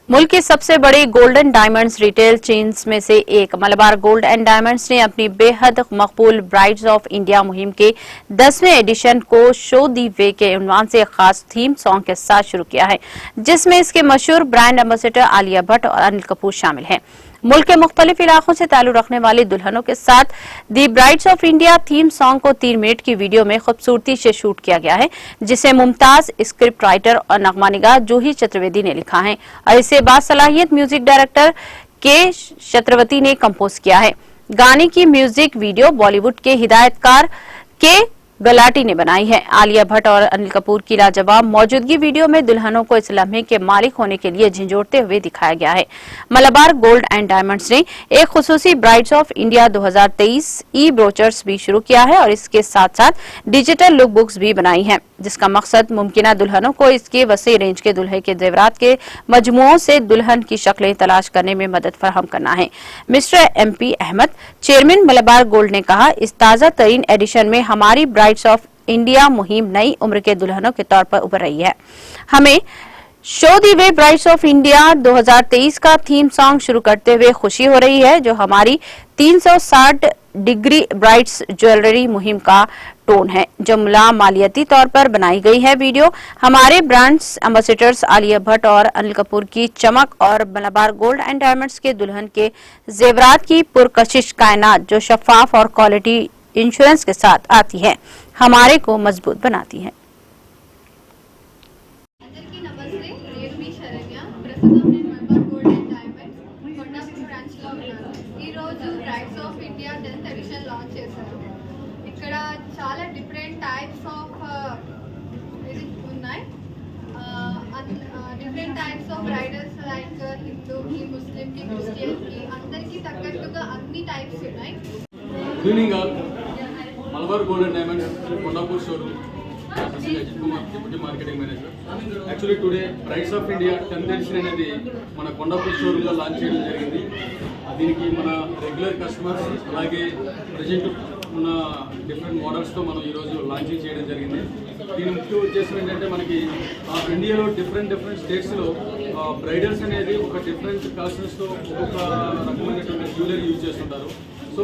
मुल्क की सबसे बड़ी गोल्डन डायमंड्स रिटेल चेन्स में से एक मलबार गोल्ड एंड डायमंड्स ने अपनी बेहद मकबूल ब्राइड्स ऑफ इंडिया मुहिम के 10वें एडिशन को शो दी वे के उन्वान से एक खास थीम सॉन्ग के साथ शुरू किया है, जिसमें इसके मशहूर ब्रांड एम्बेसडर आलिया भट्ट और अनिल कपूर शामिल हैं। मुल्क के मुख्तलिफ इलाकों से ताल्लुक रखने वाली दुल्हनों के साथ the brides of India theme song को 3 मिनट की वीडियो में खूबसूरती से शूट किया गया है, जिसे मुमताज स्क्रिप्ट राइटर और नगमा निगार जूही चतुर्वेदी ने लिखा है और इसे बासलाहियत म्यूजिक डायरेक्टर के चतुर्वेदी ने कंपोज किया है। गाने की म्यूजिक वीडियो बॉलीवुड के हिदायतकार के गलाटी ने बनाई है। आलिया भट्ट और अनिल कपूर की लाजवाब मौजूदगी वीडियो में दुल्हनों को इस लम्हे के मालिक होने के लिए झंझोड़ते हुए दिखाया गया है। मलबार गोल्ड एंड डायमंड्स ने एक खुसूसी brides of India 2023 E brochures भी शुरू किया है और इसके साथ साथ डिजिटल लुक बुक्स भी बनाई है, जिसका मकसद मुमकिना दुल्हनों को इसके वसी रेंज के दुल्हे के जेवरात के मजमुओं से दुल्हन की शक्लें तलाश करने में मदद फराहम करना है। Mister MP Ahmad, chairman Malabar Gold ने कहा, इस ताजा तरीन एडिशन में हमारी ब्राइड्स ऑफ इंडिया मुहिम नई उम्र के दुल्हनों के तौर पर उभर रही है। हमें show the way brides of India 2023 का थीम सॉन्ग शुरू करते हुए खुशी हो रही है, जो हमारी 360 डिग्री ब्राइड्स ज्वेलरी मुहिम का टोन है, जुमला मालियती तौर पर बनाई गई है। वीडियो हमारे ब्रांड्स एम्बेसडर्स आलिया भट्ट और अनिल कपूर की चमक और मलबार गोल्ड एंड डायमंड्स के दुल्हन के जेवरात की पुरकशिश कायनात, जो शफाफ और क्वालिटी इंश्योरेंस के साथ आती है, हमारे को मजबूत बनाती है। ఇక్కడ చాలా డిఫరెంట్ టైప్స్ ఆఫ్ ఉన్నాయి. Different types of bridals like హిందూకి, ముస్లింకి, క్రిస్టియన్కి అందరికీ తగ్గట్టుగా అన్ని టైప్స్ ఉన్నాయి. Good evening all. Malabar Gold and Diamonds Kondapur showroom deputy marketing manager. Actually today brides of India 10th edition అనేది మన కొండాపూర్ షోరూమ్లో లాంచ్ చేయడం జరిగింది. దీనికి మన రెగ్యులర్ కస్టమర్స్ అలాగే ప్రజెంట్ ఉన్న డిఫరెంట్ మోడల్స్తో మనం ఈరోజు లాంచింగ్ చేయడం జరిగింది. దీని ముఖ్య ఉద్దేశం ఏంటంటే, మనకి ఇండియాలో డిఫరెంట్ స్టేట్స్లో బ్రైడల్స్ అనేది ఒక డిఫరెంట్ కాస్ట్యూమ్స్తో ఒక్కొక్క రకమైనటువంటి జ్యువెలరీ యూజ్ చేస్తుంటారు. సో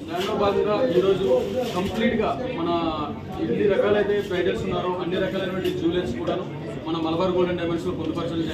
దానిలో భాగంగా ఈరోజు కంప్లీట్గా మన ఎన్ని రకాలైతే బ్రైడల్స్ ఉన్నారో అన్ని రకాలైనటువంటి జ్యువెలరీస్ కూడా మన మలబార్ గోల్డ్ అండ్ డైమండ్స్లో పొందుపరచడం జరిగింది.